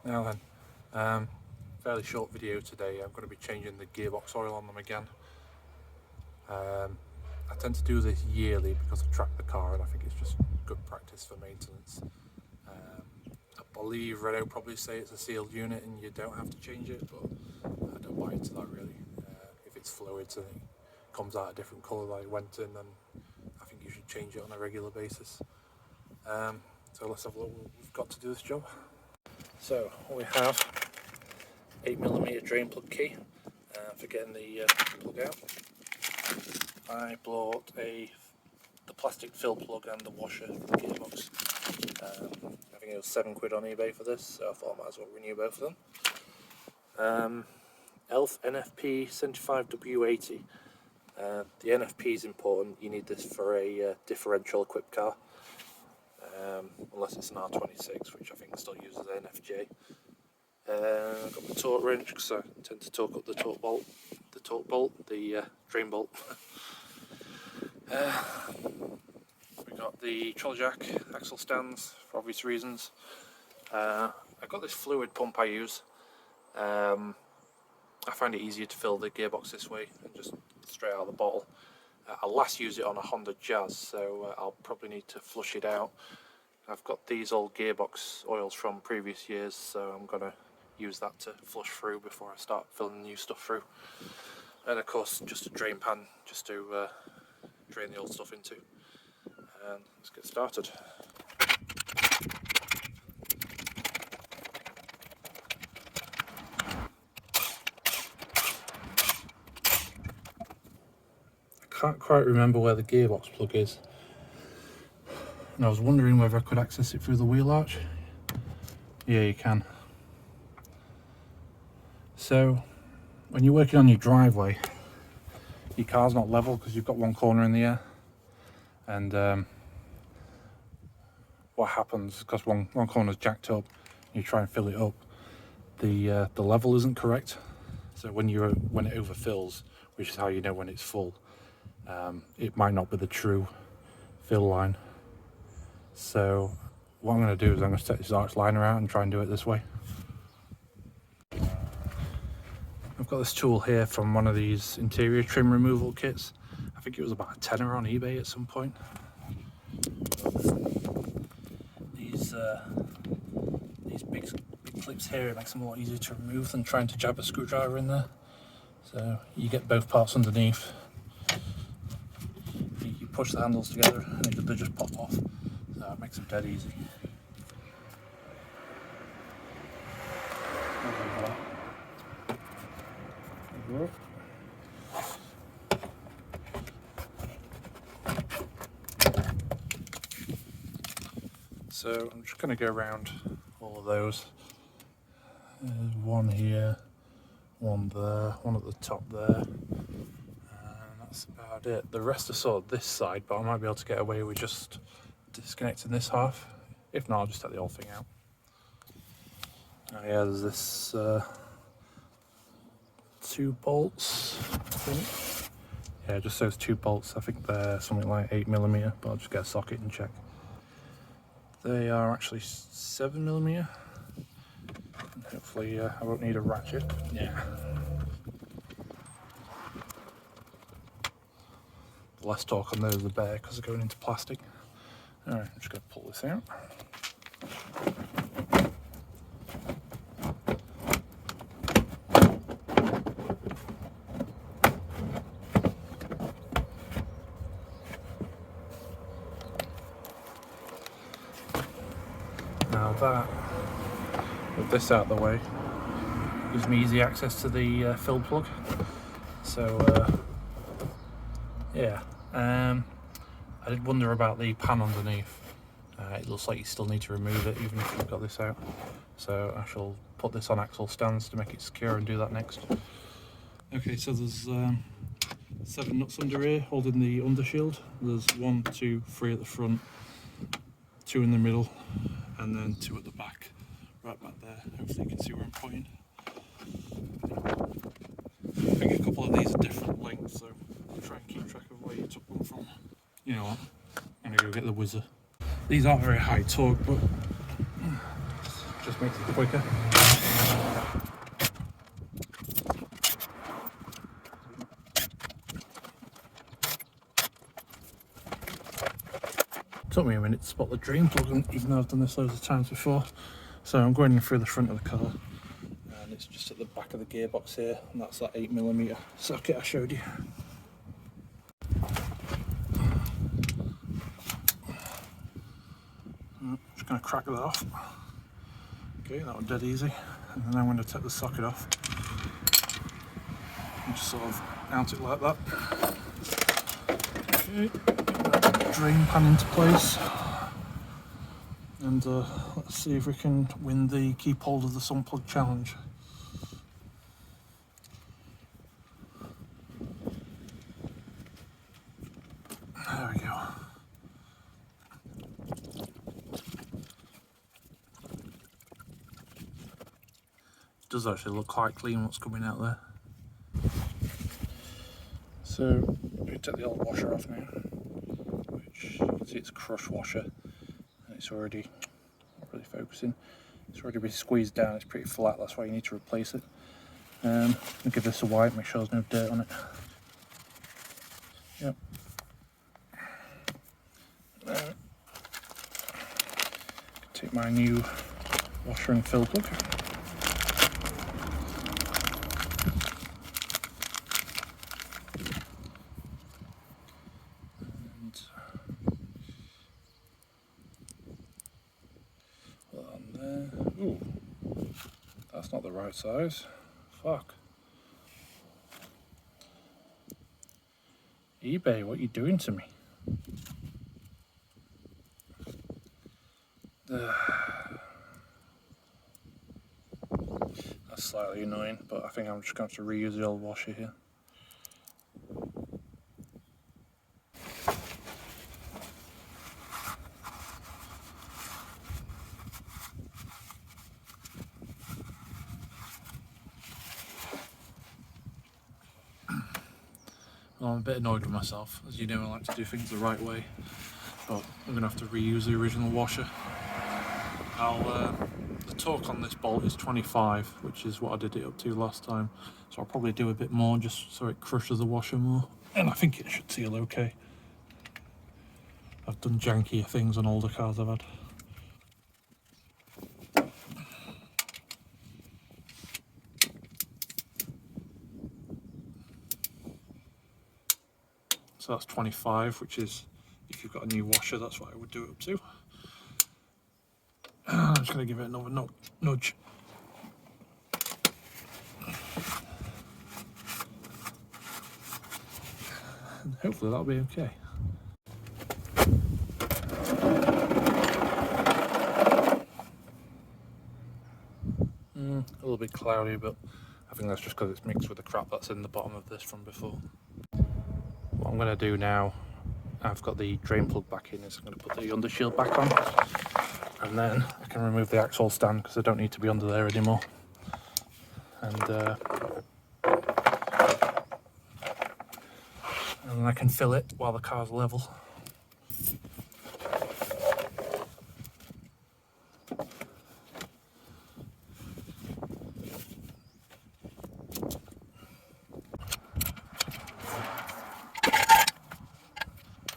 Now then, fairly short video today. I'm going to be changing the gearbox oil on them again. I tend to do this yearly because I track the car and I think it's just good practice for maintenance. I believe Renault probably say it's a sealed unit and you don't have to change it, but I don't buy into that really. If it's fluids and it comes out a different colour like it went in, then I think you should change it on a regular basis. So let's have a look what we've got to do this job. So we have 8mm drain plug key for getting the plug out. I bought the plastic fill plug and the washer for the gearbox. I think it was £7 on eBay for this, so I thought I might as well renew both of them. ELF NFP 75W80. The NFP is important. You need this for a differential equipped car, unless it's an R26, which I think still uses NFJ. I've got my torque wrench because I tend to torque up the torque bolt, the drain bolt. We got the trolley jack, axle stands for obvious reasons. I've got this fluid pump I use. I find it easier to fill the gearbox this way and just straight out of the bottle. I last used it on a Honda Jazz, so I'll probably need to flush it out. I've got these old gearbox oils from previous years, so I'm going to use that to flush through before I start filling new stuff through. And of course just a drain pan just to drain the old stuff into. And let's get started. I can't quite remember where the gearbox plug is, and I was wondering whether I could access it through the wheel arch. Yeah, you can. So when you're working on your driveway, your car's not level because you've got one corner in the air, and what happens because one corner's jacked up, you try and fill it up, the level isn't correct. So when it overfills, which is how you know when it's full, it might not be the true fill line. So what I'm going to do is I'm going to set this arch liner out and try and do it this way. I've got this tool here from one of these interior trim removal kits. I think it was about a tenner on eBay at some point. These big clips here, it makes them a lot easier to remove than trying to jab a screwdriver in there. So you get both parts underneath. You push the handles together and they just pop off. So it makes them dead easy. So I'm just going to go around all of those. There's one here, one there, one at the top there, and that's about it. The rest are sort of this side, but I might be able to get away with just disconnecting this half. If not, I'll just take the whole thing out. Oh yeah, there's this 2 bolts, I think. Yeah, just those 2 bolts. I think they're something like 8mm, but I'll just get a socket and check. They are actually 7mm. And hopefully I won't need a ratchet. Yeah. The less torque on those the better because they're going into plastic. Alright, I'm just going to pull this out. Now that, with this out of the way, gives me easy access to the fill plug. So yeah, I did wonder about the pan underneath. It looks like you still need to remove it even if you've got this out. So I shall put this on axle stands to make it secure and do that next. Okay, so there's 7 nuts under here holding the undershield. There's 1, 2, 3 at the front, 2 in the middle, and then 2 at the back, right back there. Hopefully you can see where I'm pointing. I think a couple of these are different lengths, so I'll try and keep track of where you took them from. You know what, I'm going to go get the whizzer. These aren't very high torque, but just makes it quicker. Took me a minute to spot the drain plug, even though I've done this loads of times before. So I'm going in through the front of the car, and it's just at the back of the gearbox here, and that's that 8mm socket I showed you. Just going to crack that off. Okay, that was dead easy. And then I'm going to take the socket off and just sort of mount it like that. Okay, drain pan into place. And let's see if we can win the keep hold of the sump plug challenge. There we go. It does actually look quite clean what's coming out there. So we take the old washer off now, which you can see it's a crush washer, and it's already not really focusing. It's already been squeezed down. It's pretty flat. That's why you need to replace it. I'll give this a wipe, make sure there's no dirt on it. Yep. Take my new washer and fill plug. And put that on there. Ooh, that's not the right size. Fuck. eBay, what are you doing to me? That's slightly annoying, but I think I'm just going to have to reuse the old washer here. Well, I'm a bit annoyed with myself. As you know, I like to do things the right way, but I'm going to have to reuse the original washer. The torque on this bolt is 25, which is what I did it up to last time, so I'll probably do a bit more just so it crushes the washer more, and I think it should seal okay. I've done jankier things on older cars I've had. So that's 25, which is, if you've got a new washer, that's what I would do it up to. I'm just going to give it another nudge. And hopefully that'll be okay. A little bit cloudy, but I think that's just because it's mixed with the crap that's in the bottom of this from before. What I'm going to do now, I've got the drain plug back in, is I'm going to put the undershield back on, and then I can remove the axle stand because I don't need to be under there anymore. And then I can fill it while the car's level.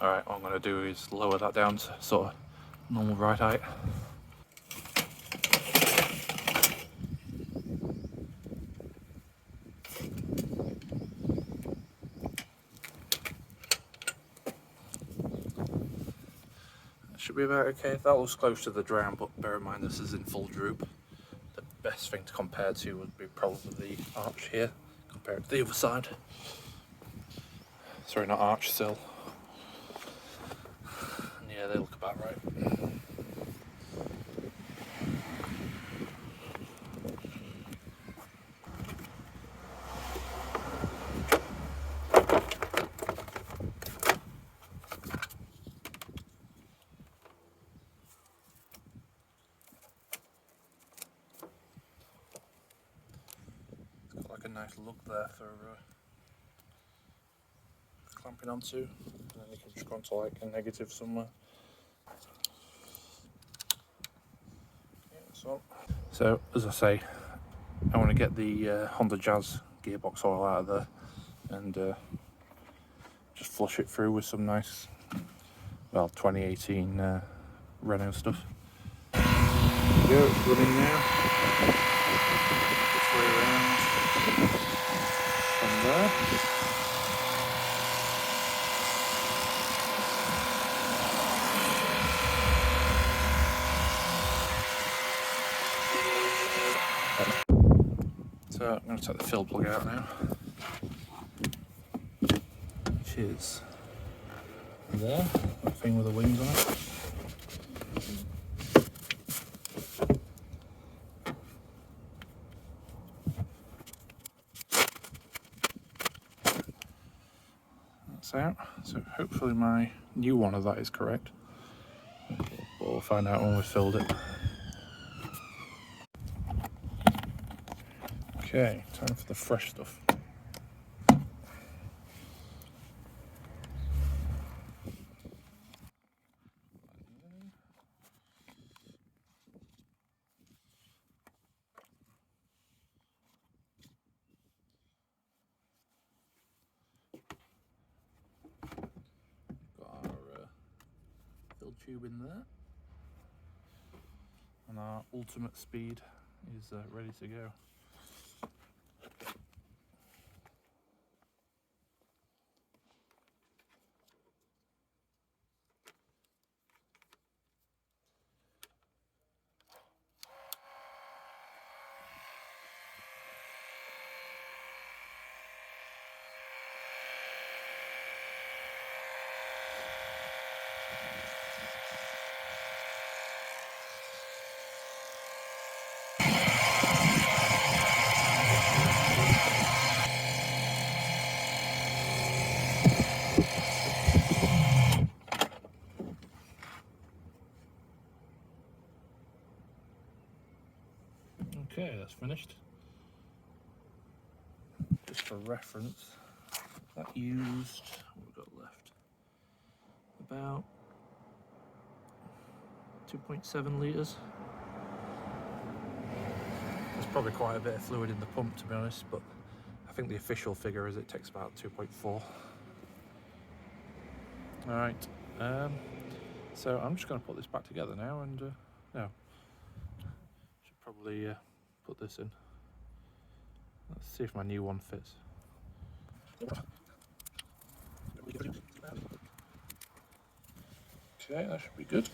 Alright, what I'm going to do is lower that down to sort of normal ride height. That should be about okay. That looks close to the ground, but bear in mind this is in full droop. The best thing to compare to would be probably the arch here, compared to the other side. Sorry, not arch, sill. Yeah, they look about right. It's got like a nice look there for clamping onto, and then you can just go onto like a negative somewhere. So as I say, I want to get the Honda Jazz gearbox oil out of there and just flush it through with some nice, well, 2018 Renault stuff. There we go, it's running now. This way around from there. So I'm going to take the fill plug out now, which is there, that thing with the wings on it. That's out, so hopefully my new one of that is correct, but we'll find out when we've filled it. Okay, time for the fresh stuff. Got our fill tube in there, and our ultimate speed is ready to go. Okay, that's finished. Just for reference, that used, what we've got left, about 2.7 litres. There's probably quite a bit of fluid in the pump, to be honest, but I think the official figure is it takes about 2.4. Alright, so I'm just going to put this back together now, and no, should probably put this in. Let's see if my new one fits. Okay, that should be good.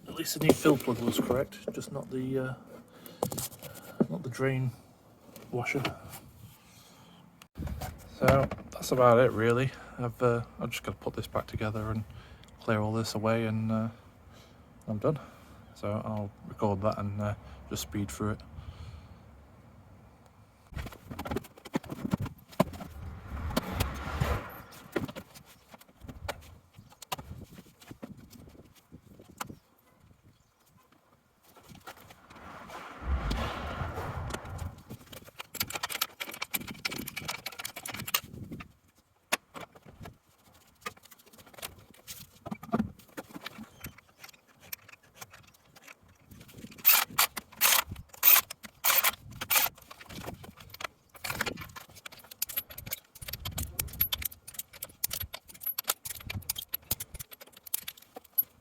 At least the new fill plug was correct, just not the drain washer. So that's about it, really. I'm just going to put this back together and clear all this away, and I'm done. So I'll record that and just speed through it.